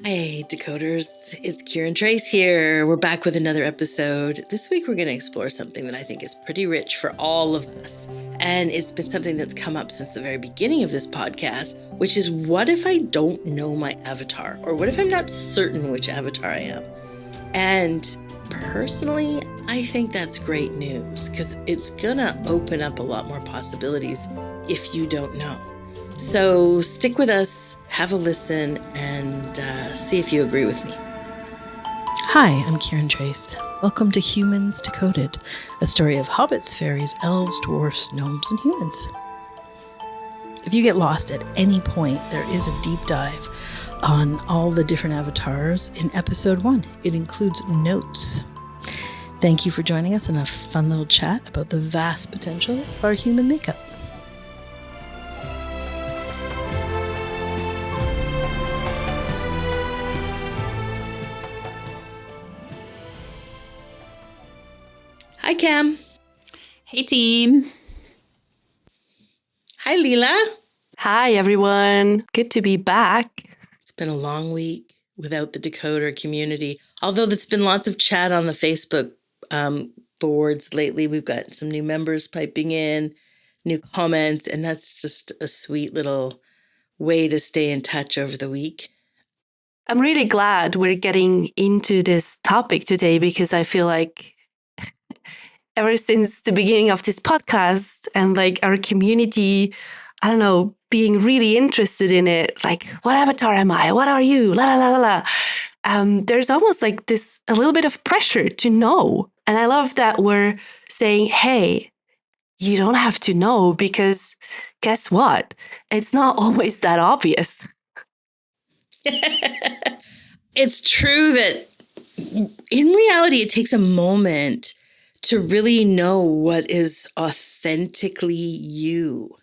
Hey, Decoders. It's Kiran Trace here. We're back with another episode. This week, we're going to explore something that I think is pretty rich for all of us. And it's been something that's come up since the very beginning of this podcast, which is what if I don't know my avatar? Or what if I'm not certain which avatar I am? And personally, I think that's great news because it's going to open up a lot more possibilities if you don't know. So stick with us, have a listen, and see if you agree with me. Hi, I'm Kiran Trace. Welcome to Humans Decoded, a story of hobbits, fairies, elves, dwarfs, gnomes, and humans. If you get lost at any point, there is a deep dive on all the different avatars in episode 1. It includes notes. Thank you for joining us in a fun little chat about the vast potential of our human makeup. Hi, Cam. Hey, team. Hi, Leela. Hi, everyone. Good to be back. It's been a long week without the Decoder community, although there's been lots of chat on the Facebook boards lately. We've got some new members piping in, new comments, and that's just a sweet little way to stay in touch over the week. I'm really glad we're getting into this topic today because I feel like ever since the beginning of this podcast and like our community, I don't know, being really interested in it, like what avatar am I? What are you? La la la la la. There's almost like this a little bit of pressure to know. And I love that we're saying, hey, you don't have to know because guess what? It's not always that obvious. It's true that in reality, it takes a moment to really know what is authentically you.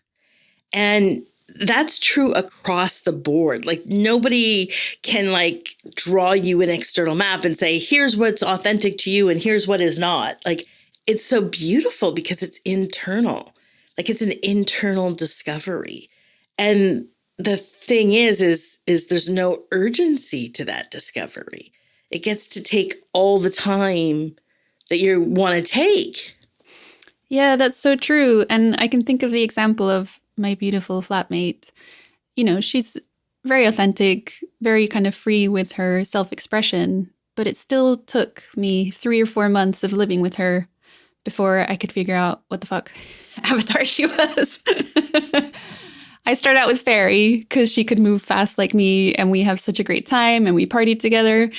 And that's true across the board. Like nobody can like draw you an external map and say, here's what's authentic to you and here's what is not. Like it's so beautiful because it's internal. Like it's an internal discovery. And the thing is there's no urgency to that discovery. It gets to take all the time that you want to take. Yeah, that's so true. And I can think of the example of my beautiful flatmate. You know, she's very authentic, very kind of free with her self-expression, but it still took me 3 or 4 months of living with her before I could figure out what the fuck avatar she was. I started out with fairy because she could move fast like me and we have such a great time and we partied together.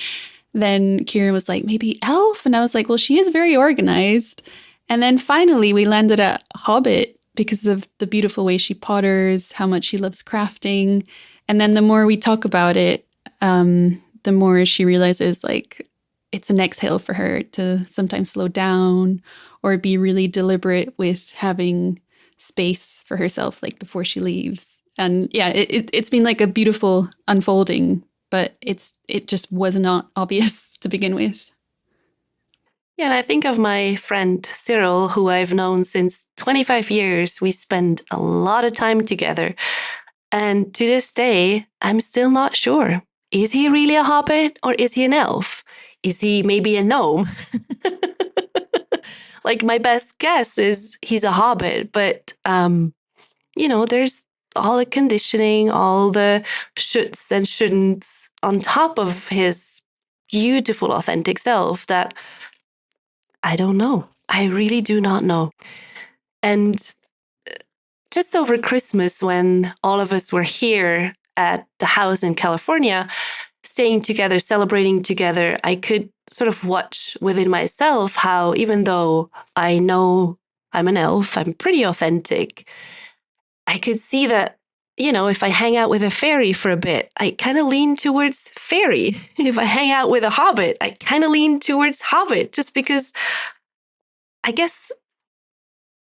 Then Kiran was like, maybe elf? And I was like, well, she is very organized. And then finally we landed at hobbit because of the beautiful way she potters, how much she loves crafting. And then the more we talk about it, the more she realizes like it's an exhale for her to sometimes slow down or be really deliberate with having space for herself, like before she leaves. And yeah, it's been like a beautiful unfolding, but it just was not obvious to begin with. Yeah, and I think of my friend Cyril, who I've known since 25 years. We spend a lot of time together. And to this day, I'm still not sure. Is he really a hobbit or is he an elf? Is he maybe a gnome? Like my best guess is he's a hobbit, but there's all the conditioning, all the shoulds and shouldn'ts on top of his beautiful, authentic self that I don't know. I really do not know. And just over Christmas, when all of us were here at the house in California, staying together, celebrating together, I could sort of watch within myself how even though I know I'm an elf, I'm pretty authentic, I could see that, if I hang out with a fairy for a bit, I kind of lean towards fairy. If I hang out with a hobbit, I kind of lean towards hobbit, just because I guess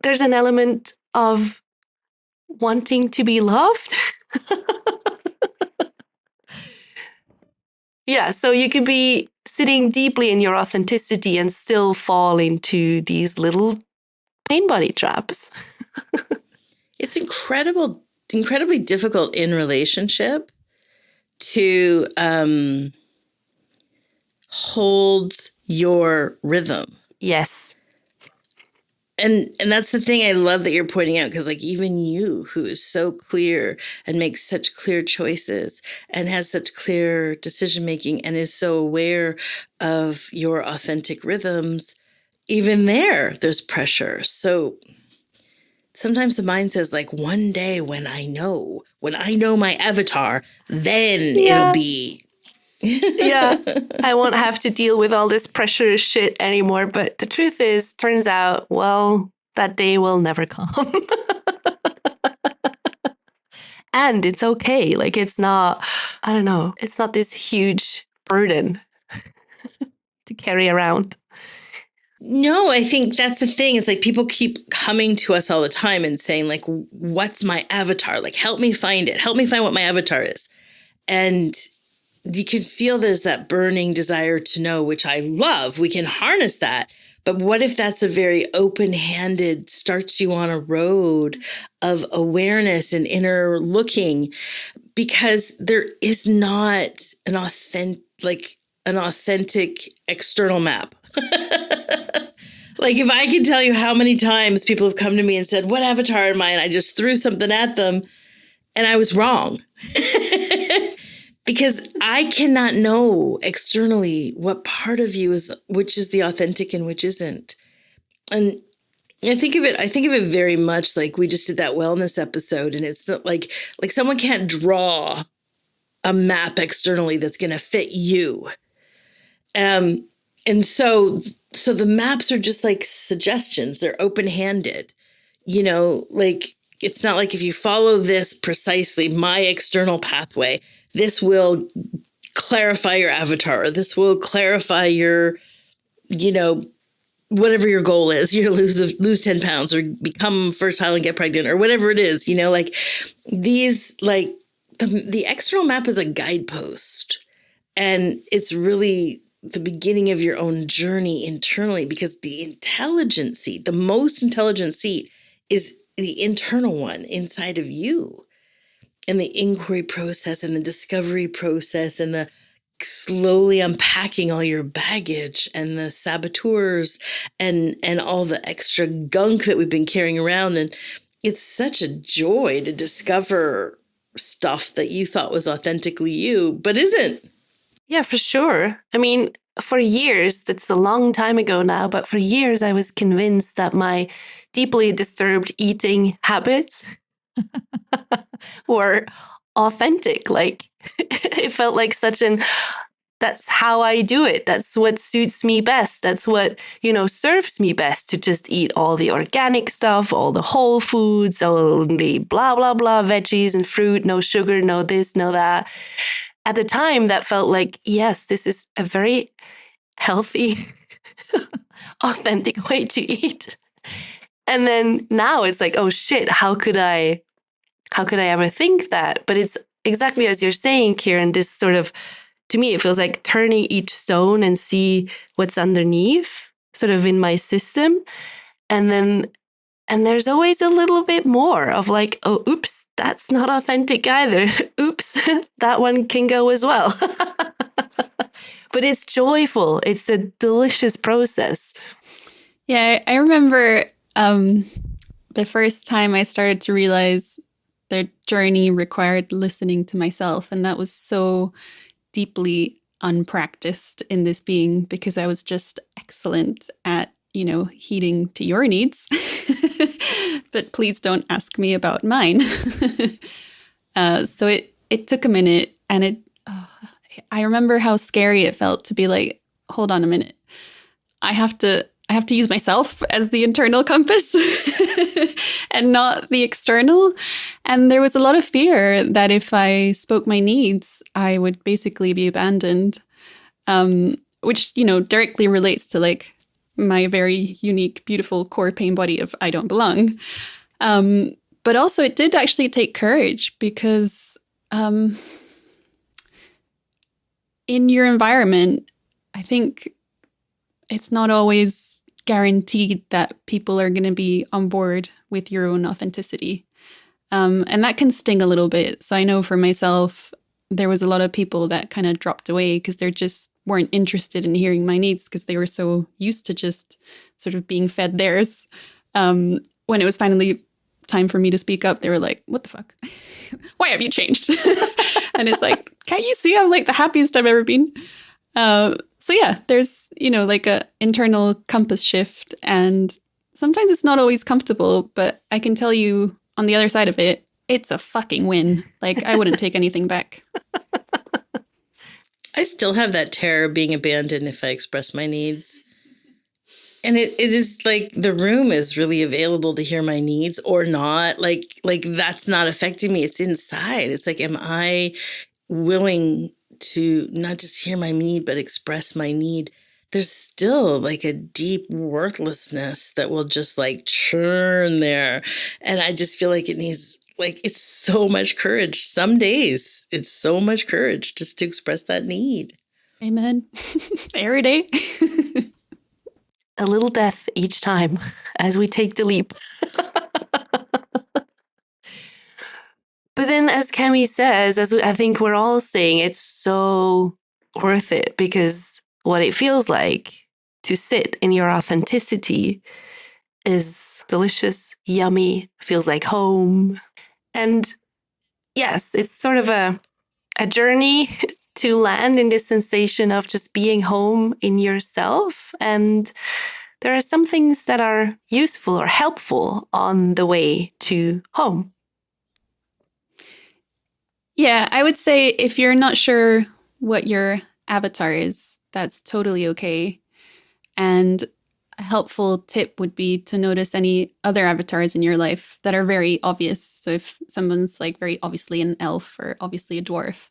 there's an element of wanting to be loved. Yeah, so you could be sitting deeply in your authenticity and still fall into these little pain body traps. It's incredibly difficult in relationship to hold your rhythm. Yes. And that's the thing I love that you're pointing out, because like even you, who is so clear and makes such clear choices and has such clear decision making and is so aware of your authentic rhythms, even there's pressure. So sometimes the mind says like, one day when I know my avatar, then it'll Yeah. be. Yeah. I won't have to deal with all this pressure shit anymore. But the truth is, turns out, well, that day will never come. And it's okay. Like, it's not, I don't know, it's not this huge burden to carry around. No, I think that's the thing. It's like people keep coming to us all the time and saying like, what's my avatar? Like, help me find it. Help me find what my avatar is. And you can feel there's that burning desire to know, which I love. We can harness that. But what if that's a very open-handed, starts you on a road of awareness and inner looking? Because there is not an authentic external map. Like if I could tell you how many times people have come to me and said, what avatar am I? And I just threw something at them and I was wrong. Because I cannot know externally what part of you is, which is the authentic and which isn't. And I think of it very much like we just did that wellness episode, and it's not like someone can't draw a map externally that's going to fit you. And so the maps are just like suggestions. They're open-handed, like it's not like if you follow this precisely, my external pathway, this will clarify your avatar. Or this will clarify your, whatever your goal is, lose 10 pounds or become fertile and get pregnant or whatever it is, like these, like the external map is a guidepost, and it's really the beginning of your own journey internally, because the intelligent seat, the most intelligent seat, is the internal one inside of you. And the inquiry process and the discovery process and the slowly unpacking all your baggage and the saboteurs and all the extra gunk that we've been carrying around. And it's such a joy to discover stuff that you thought was authentically you, but isn't. Yeah, for sure. I mean, for years, that's a long time ago now, but for years I was convinced that my deeply disturbed eating habits were authentic. Like it felt like that's how I do it. That's what suits me best. That's what, serves me best, to just eat all the organic stuff, all the whole foods, all the blah, blah, blah, veggies and fruit, no sugar, no this, no that. At the time, that felt like, yes, this is a very healthy, authentic way to eat. And then now it's like, oh shit, how could I ever think that? But it's exactly as you're saying, Kiran, this sort of, to me, it feels like turning each stone and see what's underneath, sort of in my system. And there's always a little bit more of like, oh, oops, that's not authentic either. Oops, that one can go as well. But it's joyful. It's a delicious process. Yeah, I remember the first time I started to realize the journey required listening to myself. And that was so deeply unpracticed in this being, because I was just excellent at, heeding to your needs. But please don't ask me about mine. So it took a minute, and I remember how scary it felt to be like, hold on a minute. I have to use myself as the internal compass and not the external. And there was a lot of fear that if I spoke my needs, I would basically be abandoned, which, directly relates to like my very unique, beautiful core pain body of I don't belong. But also it did actually take courage, because in your environment, I think it's not always guaranteed that people are going to be on board with your own authenticity. And that can sting a little bit. So I know for myself, there was a lot of people that kind of dropped away because they just weren't interested in hearing my needs because they were so used to just sort of being fed theirs. When it was finally time for me to speak up, they were like, what the fuck? Why have you changed? And it's like, can't you see I'm like the happiest I've ever been? So yeah, there's, like a internal compass shift, and sometimes it's not always comfortable, but I can tell you on the other side of it, it's a fucking win. Like, I wouldn't take anything back. I still have that terror of being abandoned if I express my needs. And it is like the room is really available to hear my needs or not. Like that's not affecting me. It's inside. It's like, am I willing to not just hear my need, but express my need? There's still like a deep worthlessness that will just like churn there. And I just feel like it needs, like, it's so much courage. Some days it's so much courage just to express that need. Amen. Every day. A little death each time as we take the leap. But then, as Cami says, as I think we're all saying, it's so worth it, because what it feels like to sit in your authenticity is delicious, yummy, feels like home. And yes, it's sort of a journey to land in this sensation of just being home in yourself. And there are some things that are useful or helpful on the way to home. Yeah, I would say if you're not sure what your avatar is, that's totally okay. And a helpful tip would be to notice any other avatars in your life that are very obvious. So if someone's like very obviously an elf or obviously a dwarf.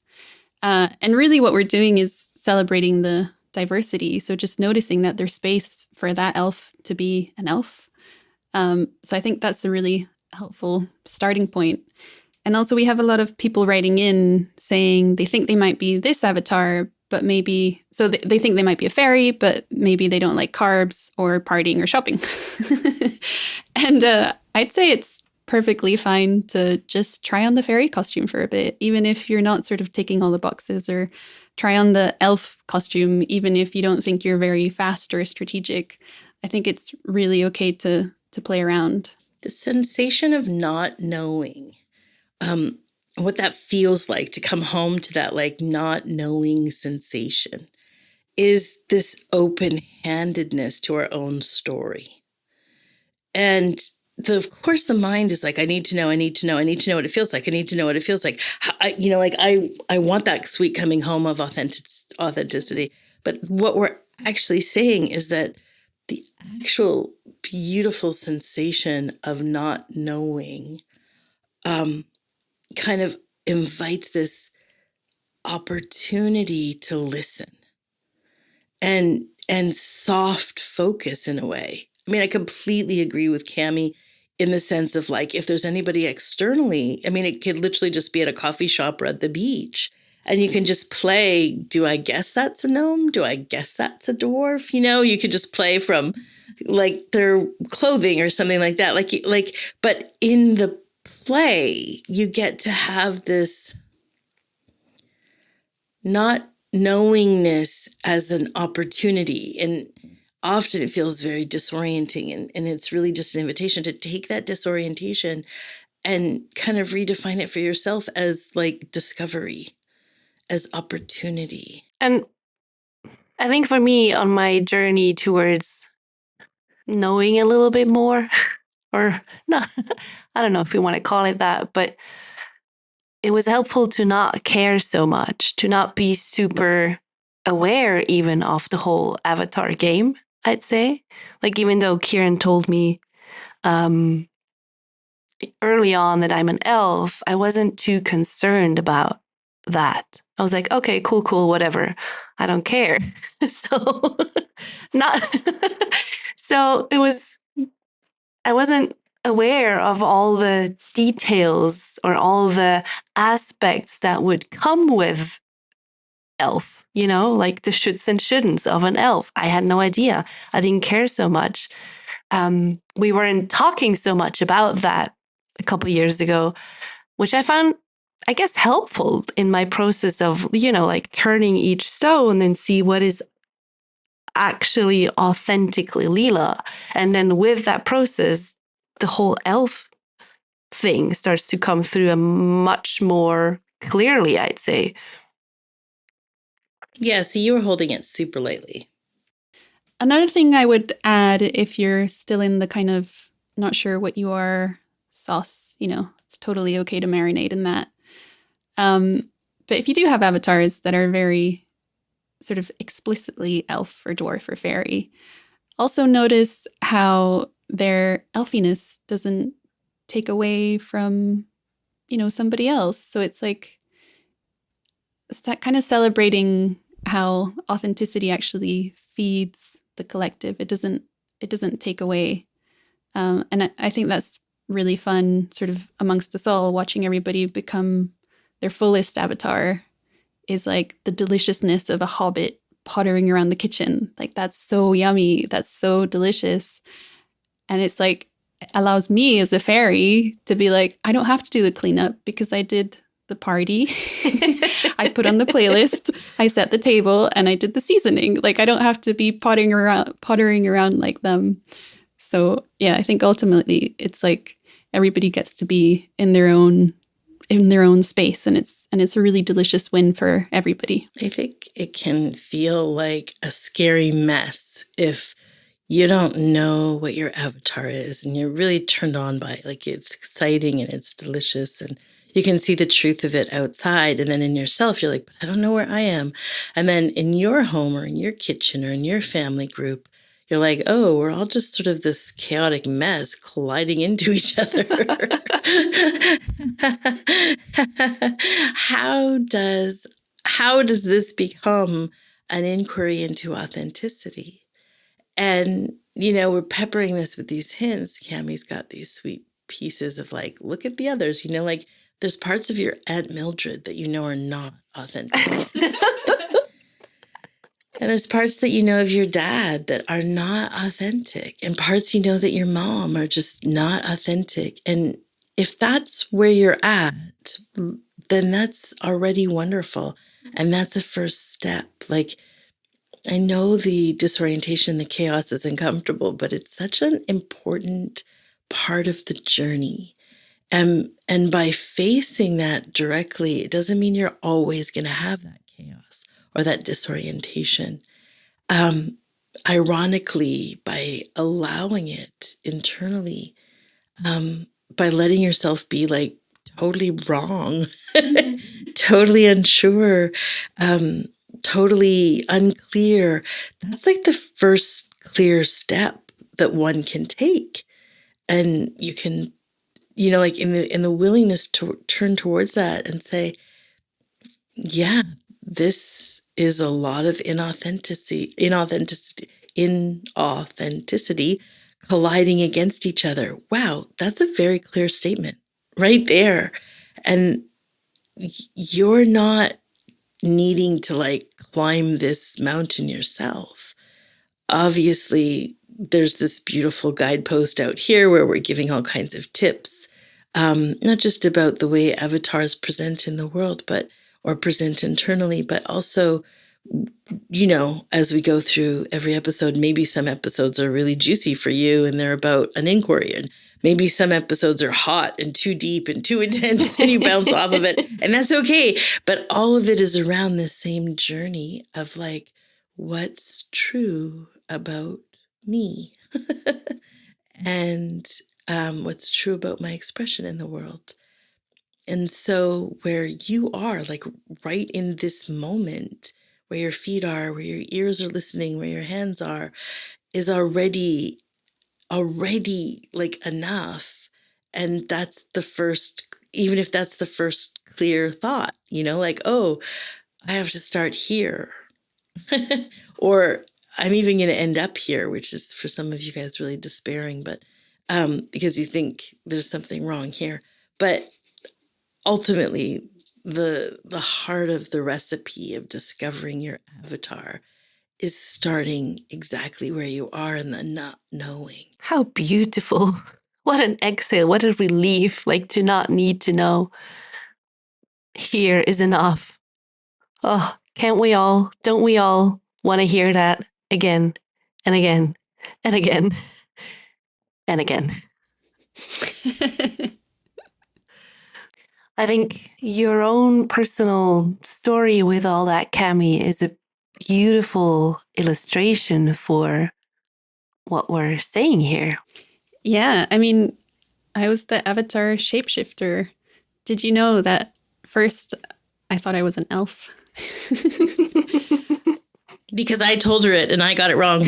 And really what we're doing is celebrating the diversity. So just noticing that there's space for that elf to be an elf. So I think that's a really helpful starting point. And also we have a lot of people writing in saying they think they might be this avatar, but maybe, so they think they might be a fairy, but maybe they don't like carbs or partying or shopping. And I'd say it's perfectly fine to just try on the fairy costume for a bit, even if you're not sort of ticking all the boxes, or try on the elf costume, even if you don't think you're very fast or strategic. I think it's really okay to play around. The sensation of not knowing, what that feels like to come home to that like not knowing sensation, is this open-handedness to our own story. And of course, the mind is like, I need to know what it feels like. I need to know what it feels like. I want that sweet coming home of authenticity. But what we're actually saying is that the actual beautiful sensation of not knowing kind of invites this opportunity to listen and soft focus in a way. I mean, I completely agree with Cami in the sense of like, if there's anybody externally, I mean, it could literally just be at a coffee shop or at the beach, and you can just play, do I guess that's a gnome? Do I guess that's a dwarf? You could just play from like their clothing or something like that. But in the play, you get to have this not knowingness as an opportunity. And often it feels very disorienting. And it's really just an invitation to take that disorientation and kind of redefine it for yourself as like discovery, as opportunity. And I think for me, on my journey towards knowing a little bit more, or no, I don't know if we want to call it that, but it was helpful to not care so much, to not be super aware even of the whole avatar game, I'd say. Like, even though Kiran told me early on that I'm an elf, I wasn't too concerned about that. I was like, okay, cool, whatever. I don't care. So not so it was, I wasn't aware of all the details or all the aspects that would come with elf, like the shoulds and shouldn'ts of an elf. I had no idea. I didn't care so much. We weren't talking so much about that a couple years ago, which I found I guess, helpful in my process of, like turning each stone and see what is actually authentically Leela. And then with that process, the whole elf thing starts to come through a much more clearly, I'd say. Yeah, so you were holding it super lightly. Another thing I would add, if you're still in the kind of not sure what you are sauce, it's totally okay to marinate in that. But if you do have avatars that are very sort of explicitly elf or dwarf or fairy, also notice how their elfiness doesn't take away from, somebody else. So it's like it's that kind of celebrating how authenticity actually feeds the collective. It doesn't take away. And I think that's really fun, sort of amongst us all, watching everybody become their fullest avatar is like the deliciousness of a hobbit pottering around the kitchen. Like, that's so yummy. That's so delicious. And it's like, it allows me as a fairy to be like, I don't have to do the cleanup because I did the party. I put on the playlist, I set the table, and I did the seasoning. Like, I don't have to be pottering around like them. So yeah, I think ultimately it's like everybody gets to be in their own space, and it's a really delicious win for everybody. I think it can feel like a scary mess if you don't know what your avatar is and you're really turned on by it. Like, it's exciting and it's delicious and you can see the truth of it outside. And then in yourself, you're like, but I don't know where I am. And then in your home or in your kitchen or in your family group, you're like, oh, we're all just sort of this chaotic mess colliding into each other. How does this become an inquiry into authenticity? And, we're peppering this with these hints. Cammie's got these sweet pieces of like, look at the others, like there's parts of your Aunt Mildred that are not authentic. And there's parts that of your dad that are not authentic, and parts that your mom are just not authentic. And if that's where you're at, then that's already wonderful. And that's a first step. Like, I know the disorientation, the chaos is uncomfortable, but it's such an important part of the journey. And by facing that directly, it doesn't mean you're always going to have that chaos or that disorientation. Ironically, by allowing it internally, by letting yourself be like totally wrong, totally unsure, totally unclear, that's like the first clear step that one can take. And you can, like in the willingness to turn towards that and say, yeah, this is a lot of inauthenticity colliding against each other. Wow, that's a very clear statement right there. And you're not needing to like climb this mountain yourself. Obviously, there's this beautiful guidepost out here where we're giving all kinds of tips, not just about the way avatars present in the world, or present internally, but also, as we go through every episode, maybe some episodes are really juicy for you and they're about an inquiry, and maybe some episodes are hot and too deep and too intense and you bounce off of it, and that's okay. But all of it is around this same journey of like, what's true about me and what's true about my expression in the world. And so where you are, like right in this moment, where your feet are, where your ears are listening, where your hands are, is already like enough. And that's the first, even if that's the first clear thought, like, oh, I have to start here. Or I'm even going to end up here, which is for some of you guys really despairing, but because you think there's something wrong here. But ultimately, the heart of the recipe of discovering your avatar is starting exactly where you are and the not knowing. How beautiful. What an exhale. What a relief, like to not need to know. here is enough. Oh, don't we all want to hear that again and again and again and again? I think your own personal story with all that, Cami, is a beautiful illustration for what we're saying here. Yeah, I mean, I was the avatar shapeshifter. Did you know that first I thought I was an elf? Because I told her it and I got it wrong.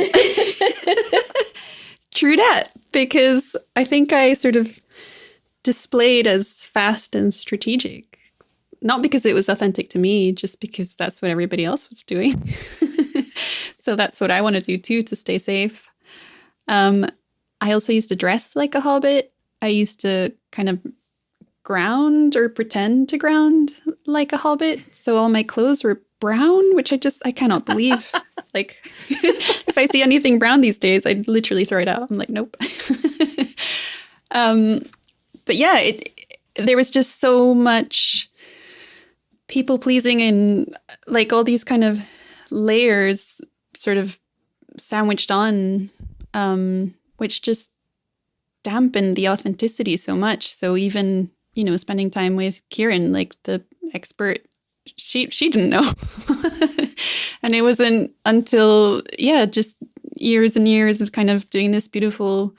True that, because I think I sort of displayed as fast and strategic. Not because it was authentic to me, just because that's what everybody else was doing. So that's what I want to do too, to stay safe. I also used to dress like a hobbit. I used to kind of ground or pretend to ground like a hobbit. So all my clothes were brown, which I cannot believe. Like, if I see anything brown these days, I'd literally throw it out. I'm like, nope. But yeah, there was just so much people pleasing and like all these kind of layers sort of sandwiched on, which just dampened the authenticity so much. So even, spending time with Kiran, like the expert, she didn't know. And it wasn't until, just years and years of kind of doing this beautiful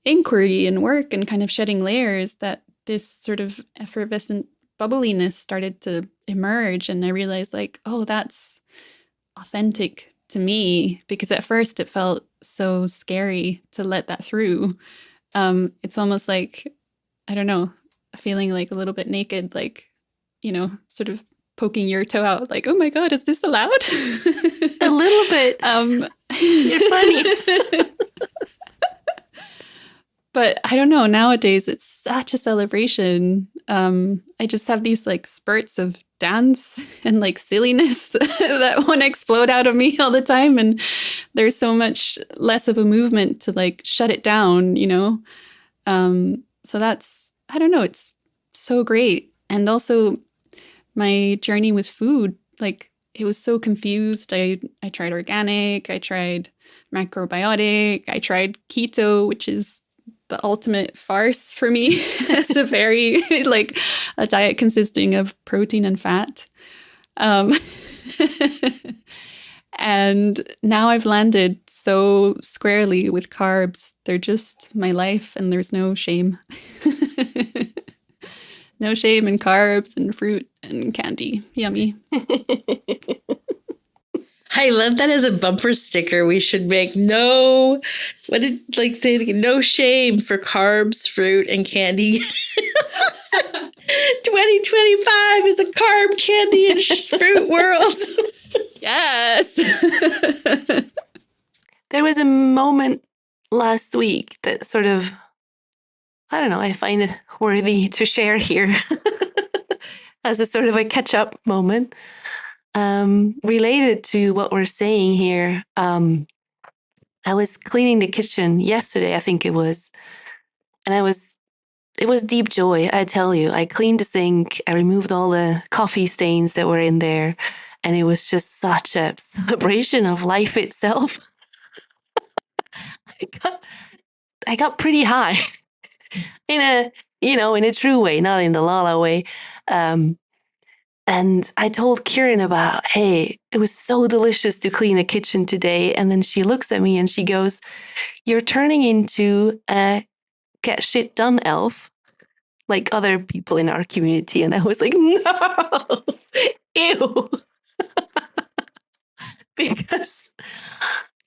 inquiry and work and kind of shedding layers that this sort of effervescent bubbliness started to emerge. And I realized like, oh, that's authentic to me, because at first it felt so scary to let that through. It's almost like, I don't know, feeling like a little bit naked, like, sort of poking your toe out, like, oh my God, is this allowed? A little bit. You're funny. But I don't know, nowadays it's such a celebration. I just have these like spurts of dance and like silliness that want to explode out of me all the time. And there's so much less of a movement to like shut it down, So that's, I don't know, it's so great. And also my journey with food, like it was so confused. I tried organic, I tried macrobiotic, I tried keto, which is the ultimate farce for me. It's a very like a diet consisting of protein and fat. And now I've landed so squarely with carbs. They're just my life and there's no shame. No shame in carbs and fruit and candy. Yummy. I love that as a bumper sticker. We should make no shame for carbs, fruit, and candy. 2025 is a carb, candy, and fruit world. Yes. There was a moment last week that sort of, I don't know, I find it worthy to share here as a sort of a catch-up moment. Related to what we're saying here, I was cleaning the kitchen yesterday, I think it was, and it was deep joy, I tell you. I cleaned the sink, I removed all the coffee stains that were in there, and it was just such a celebration of life itself. I got pretty high in a true way, not in the lala way. And I told Kiran about, hey, it was so delicious to clean the kitchen today. And then she looks at me and she goes, you're turning into a get shit done elf, like other people in our community. And I was like, no, ew. Because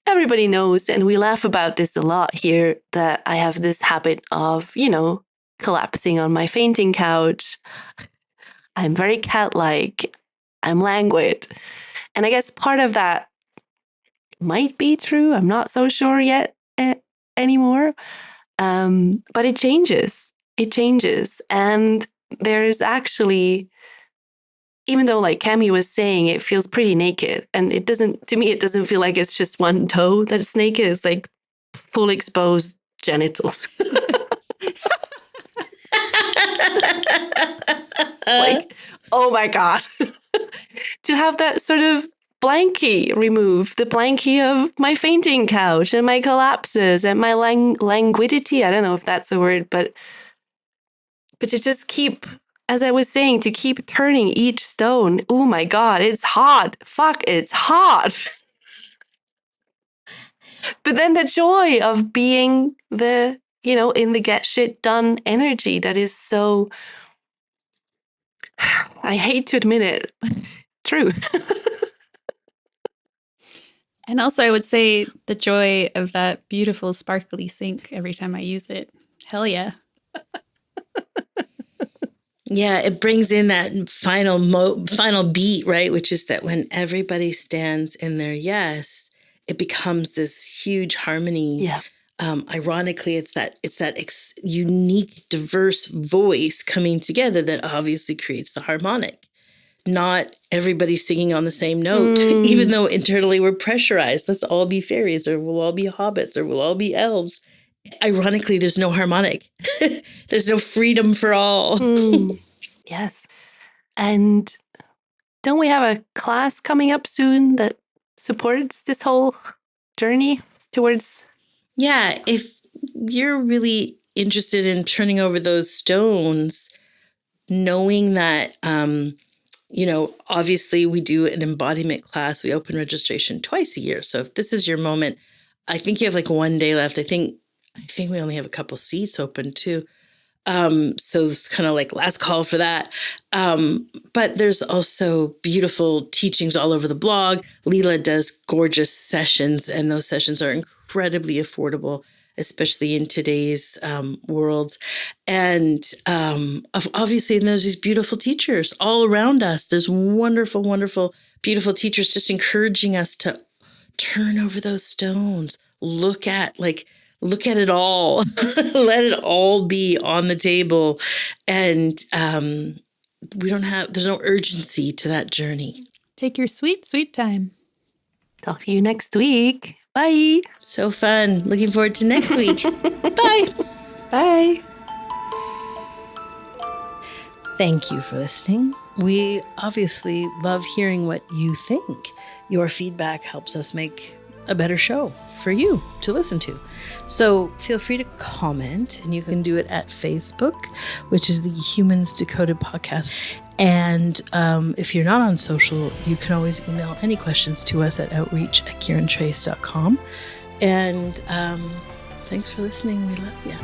everybody knows, and we laugh about this a lot here, that I have this habit of, collapsing on my fainting couch. I'm very cat-like. I'm languid. And I guess part of that might be true. I'm not so sure yet anymore. But it changes. It changes. And there's actually, even though like Cami was saying, it feels pretty naked. And it doesn't feel like it's just one toe that's naked. It's like full exposed genitals. Like, oh my God. To have that sort of blankie removed, the blankie of my fainting couch and my collapses and my languidity. I don't know if that's a word, but to just keep, as I was saying, to keep turning each stone. Oh my God, it's hot. Fuck, it's hot. But then the joy of being the, in the get shit done energy that is so, I hate to admit it, true. And also, I would say the joy of that beautiful sparkly sink every time I use it. Hell yeah. Yeah, it brings in that final beat, right? Which is that when everybody stands in their yes, it becomes this huge harmony. Yeah. Ironically, it's that unique, diverse voice coming together that obviously creates the harmonic. Not everybody singing on the same note, even though internally we're pressurized. Let's all be fairies, or we'll all be hobbits, or we'll all be elves. Ironically, there's no harmonic. There's no freedom for all. Yes. And don't we have a class coming up soon that supports this whole journey towards? Yeah, if you're really interested in turning over those stones, knowing that, obviously we do an embodiment class. We open registration twice a year. So if this is your moment, I think you have like 1 day left. I think we only have a couple seats open too. So it's kind of like last call for that. But there's also beautiful teachings all over the blog. Leela does gorgeous sessions, and those sessions are incredibly affordable, especially in today's world. And obviously, there's these beautiful teachers all around us. There's wonderful, wonderful, beautiful teachers just encouraging us to turn over those stones, look at it all, let it all be on the table. And there's no urgency to that journey. Take your sweet, sweet time. Talk to you next week. Bye. So fun. Looking forward to next week. Bye. Bye. Thank you for listening. We obviously love hearing what you think. Your feedback helps us make a better show for you to listen to. So feel free to comment, and you can do it at Facebook, which is the Humans Decoded podcast. And if you're not on social, you can always email any questions to us at outreach@kirantrace.com. And thanks for listening. We love you.